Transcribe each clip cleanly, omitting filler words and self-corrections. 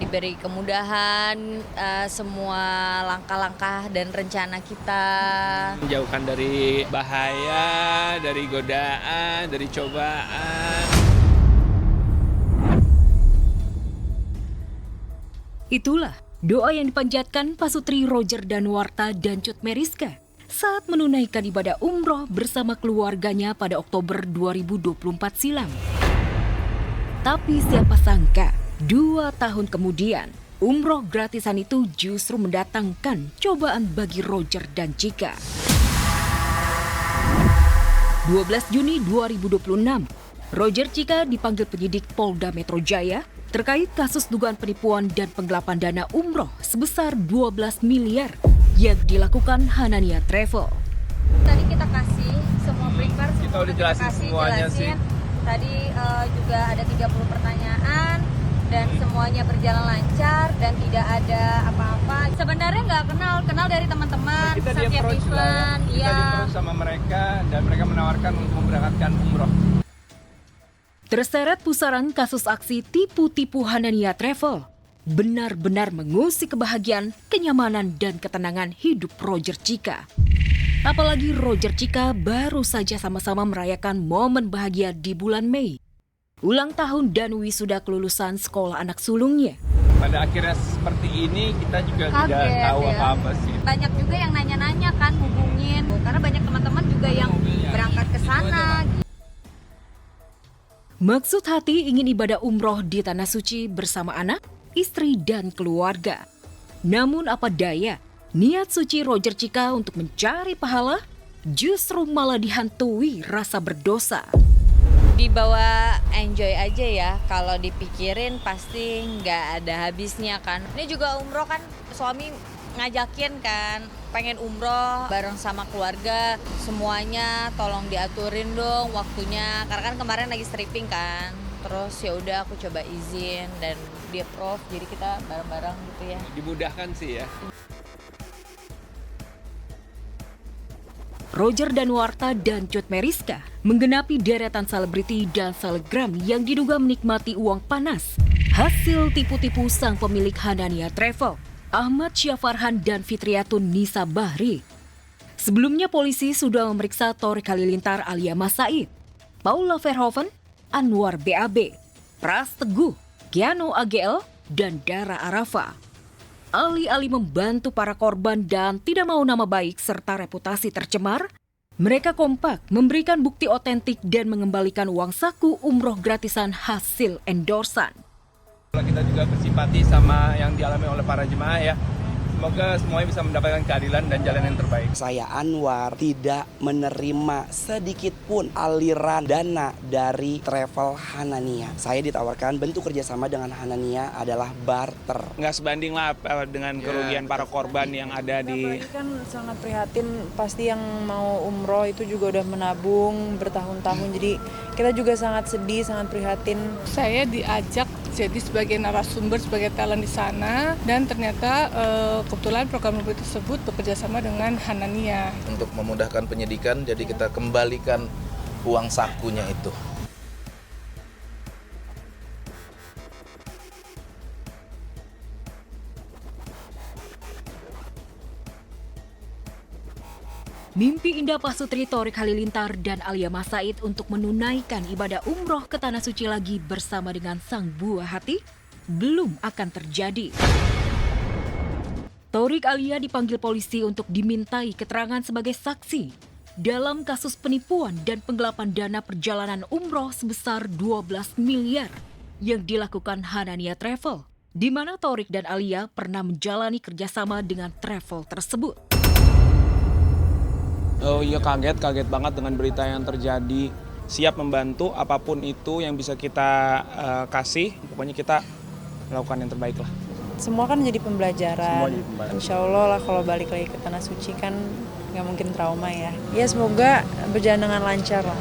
diberi kemudahan semua langkah-langkah dan rencana kita. Menjauhkan dari bahaya, dari godaan, dari cobaan. Itulah doa yang dipanjatkan Pasutri Roger Danuarta dan Cut Meriska saat menunaikan ibadah umroh bersama keluarganya pada Oktober 2024 silam. Tapi siapa sangka, 2 tahun kemudian, umroh gratisan itu justru mendatangkan cobaan bagi Roger dan Cika. 12 Juni 2026, Roger Cika dipanggil penyidik Polda Metro Jaya terkait kasus dugaan penipuan dan penggelapan dana umroh sebesar 12 miliar yang dilakukan Hanania Travel. Tadi kita kasih semua prepare, Kita udah jelasin semuanya sih. Tadi juga ada 30 pertanyaan dan semuanya berjalan lancar dan tidak ada apa-apa. Sebenarnya nggak kenal dari teman-teman. Kita setiap di-approach lah event, ya. Kita di-approach sama mereka dan mereka menawarkan untuk memberangkatkan umroh. Terseret pusaran kasus aksi tipu-tipu Hanania Travel, benar-benar mengusik kebahagiaan, kenyamanan, dan ketenangan hidup Roger Cika. Apalagi Roger Cika baru saja sama-sama merayakan momen bahagia di bulan Mei. Ulang tahun dan wisuda kelulusan sekolah anak sulungnya. Pada akhirnya seperti ini kita juga Kaget, tidak tahu ya. apa-apa sih. Banyak juga yang nanya-nanya kan, hubungin. Karena banyak teman-teman juga yang berangkat ke sana. Maksud hati ingin ibadah umroh di Tanah Suci bersama anak, istri, dan keluarga. Namun apa daya, niat suci Roger Cika untuk mencari pahala justru malah dihantui rasa berdosa. Dibawa enjoy aja ya, kalau dipikirin pasti nggak ada habisnya kan. Ini juga umroh kan, suami ngajakin kan, pengen umroh bareng sama keluarga, semuanya tolong diaturin dong waktunya, karena kan kemarin lagi stripping kan. Terus ya udah aku coba izin dan dia approve, jadi kita bareng-bareng gitu ya. Dimudahkan sih ya. Roger Danuarta dan Cut Meriska menggenapi deretan selebriti dan selebgram yang diduga menikmati uang panas. Hasil tipu-tipu sang pemilik Hanania Travel, Ahmad Syafarhan dan Fitriatun Nisa Bahri. Sebelumnya polisi sudah memeriksa Thorik Halilintar alias Mas Said, Paula Verhoeven, Anwar BAB, Pras Teguh, Keanu AGL, dan Dara Arafa. Alih-alih membantu para korban dan tidak mau nama baik serta reputasi tercemar, mereka kompak memberikan bukti otentik dan mengembalikan uang saku umroh gratisan hasil endorsan. Kita juga bersimpati sama yang dialami oleh para jemaah ya. Semoga semuanya bisa mendapatkan keadilan dan jalan yang terbaik. Saya Anwar tidak menerima sedikit pun aliran dana dari travel Hanania. Saya ditawarkan bentuk kerjasama dengan Hanania adalah barter. Nggak sebanding lah dengan kerugian para korban yang ada di... Ini kan sangat prihatin, pasti yang mau umroh itu juga udah menabung bertahun-tahun. Jadi kita juga sangat sedih, sangat prihatin. Saya diajak jadi sebagai narasumber, sebagai talent di sana, dan ternyata kebetulan program tersebut bekerja sama dengan Hanania. Untuk memudahkan penyidikan, jadi kita kembalikan uang sakunya itu. Mimpi indah Pasutri Thorik Halilintar dan Alia Mas Said untuk menunaikan ibadah umroh ke Tanah Suci lagi bersama dengan sang buah hati belum akan terjadi. Thorik Alia dipanggil polisi untuk dimintai keterangan sebagai saksi dalam kasus penipuan dan penggelapan dana perjalanan umroh sebesar 12 miliar yang dilakukan Hanania Travel, di mana Thorik dan Alia pernah menjalani kerjasama dengan travel tersebut. Oh iya, kaget banget dengan berita yang terjadi. Siap membantu apapun itu yang bisa kita kasih. Pokoknya kita melakukan yang terbaik lah. Semua kan jadi pembelajaran. Semua jadi pembelajaran. Insya Allah lah kalau balik lagi ke Tanah Suci kan nggak mungkin trauma ya. Ya semoga berjalan dengan lancar lah.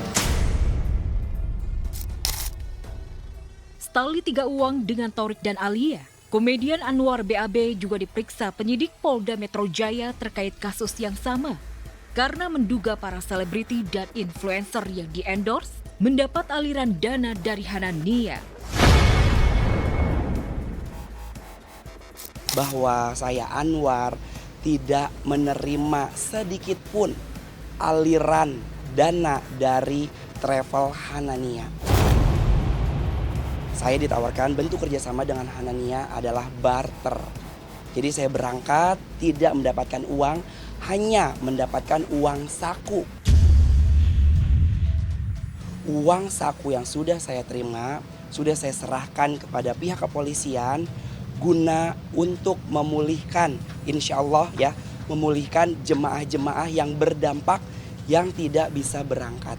Setali 3 uang dengan Thorik dan Alia, komedian Anwar BAB juga diperiksa penyidik Polda Metro Jaya terkait kasus yang sama. Karena menduga para selebriti dan influencer yang di-endorse mendapat aliran dana dari Hanania. bahwa saya Anwar tidak menerima sedikit pun aliran dana dari travel Hanania. Saya ditawarkan bentuk kerjasama dengan Hanania adalah barter. Jadi saya berangkat tidak mendapatkan uang, hanya mendapatkan uang saku. Uang saku yang sudah saya terima, sudah saya serahkan kepada pihak kepolisian guna untuk memulihkan, insya Allah ya, memulihkan jemaah-jemaah yang berdampak yang tidak bisa berangkat.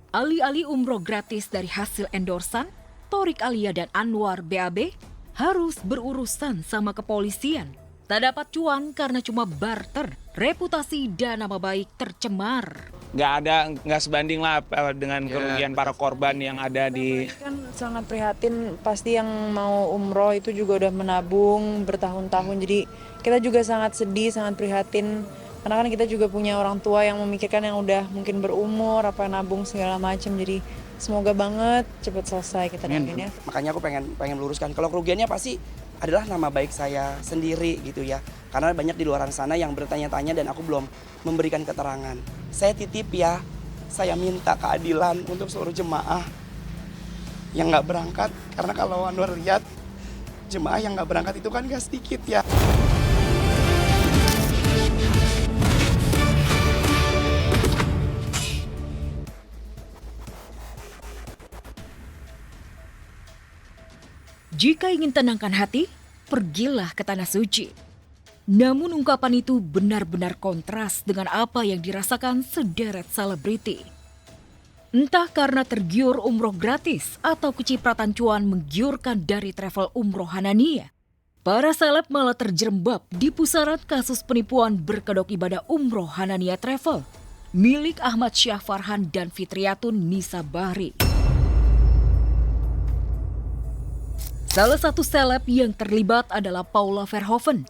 Alih-alih umroh gratis dari hasil endorsan, Thorik Alia dan Anwar BAB harus berurusan sama kepolisian. Tak dapat cuan karena cuma barter, reputasi dan nama baik tercemar. Nggak sebanding lah dengan kerugian para korban yang ada di... Kan sangat prihatin, pasti yang mau umroh itu juga udah menabung bertahun-tahun. Jadi kita juga sangat sedih, sangat prihatin. Karena kan kita juga punya orang tua yang memikirkan yang udah mungkin berumur, nabung segala macam. Jadi semoga banget cepat selesai kita doain ya. Makanya aku pengen meluruskan, kalau kerugiannya pasti adalah nama baik saya sendiri gitu ya. Karena banyak di luar sana yang bertanya-tanya dan aku belum memberikan keterangan. Saya titip ya, saya minta keadilan untuk seluruh jemaah yang nggak berangkat. Karena kalau Anwar lihat, jemaah yang nggak berangkat itu kan nggak sedikit ya. Jika ingin tenangkan hati, pergilah ke Tanah Suci. Namun ungkapan itu benar-benar kontras dengan apa yang dirasakan sederet selebriti. Entah karena tergiur umroh gratis atau kecipratan cuan menggiurkan dari travel umroh Hanania, para seleb malah terjerembab di pusaran kasus penipuan berkedok ibadah umroh Hanania Travel milik Ahmad Syah Farhan dan Fitriatun Nisa Bahri. Salah satu seleb yang terlibat adalah Paula Verhoeven.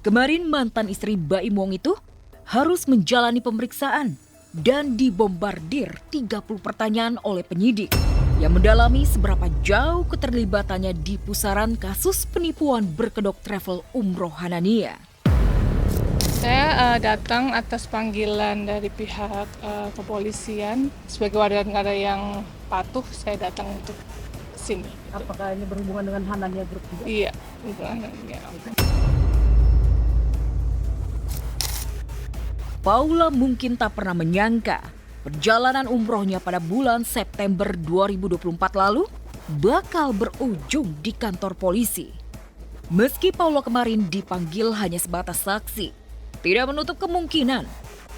Kemarin mantan istri Baim Wong itu harus menjalani pemeriksaan dan dibombardir 30 pertanyaan oleh penyidik yang mendalami seberapa jauh keterlibatannya di pusaran kasus penipuan berkedok travel umroh Hanania. Saya datang atas panggilan dari pihak kepolisian sebagai warga negara yang patuh. Saya datang untuk sini. Apakah ini berhubungan dengan Hanania Group juga? Iya, hubungannya. Paula mungkin tak pernah menyangka perjalanan umrohnya pada bulan September 2024 lalu bakal berujung di kantor polisi. Meski Paula kemarin dipanggil hanya sebatas saksi, tidak menutup kemungkinan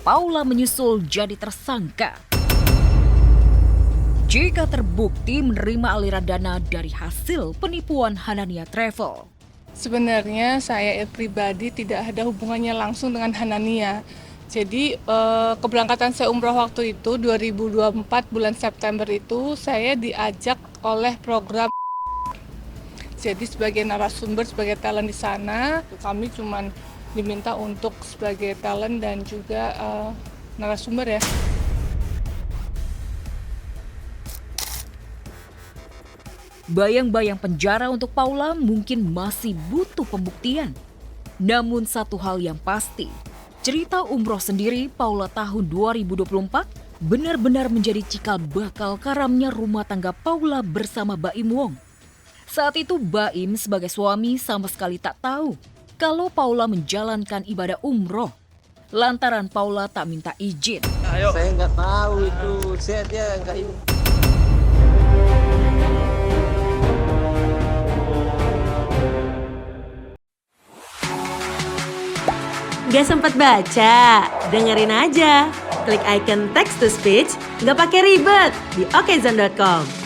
Paula menyusul jadi tersangka jika terbukti menerima aliran dana dari hasil penipuan Hanania Travel. Sebenarnya saya pribadi tidak ada hubungannya langsung dengan Hanania. Jadi keberangkatan saya umroh waktu itu 2024 bulan September itu saya diajak oleh program. Jadi sebagai narasumber, sebagai talent di sana, kami cuma diminta untuk sebagai talent dan juga narasumber ya. Bayang-bayang penjara untuk Paula mungkin masih butuh pembuktian. Namun satu hal yang pasti, cerita umroh sendiri Paula tahun 2024 benar-benar menjadi cikal bakal karamnya rumah tangga Paula bersama Baim Wong. Saat itu Baim sebagai suami sama sekali tak tahu kalau Paula menjalankan ibadah umroh lantaran Paula tak minta izin. Saya nggak tahu itu, dia nggak ini. Gak sempat baca? Dengerin aja. Klik icon text to speech, gak pakai ribet di okezone.com.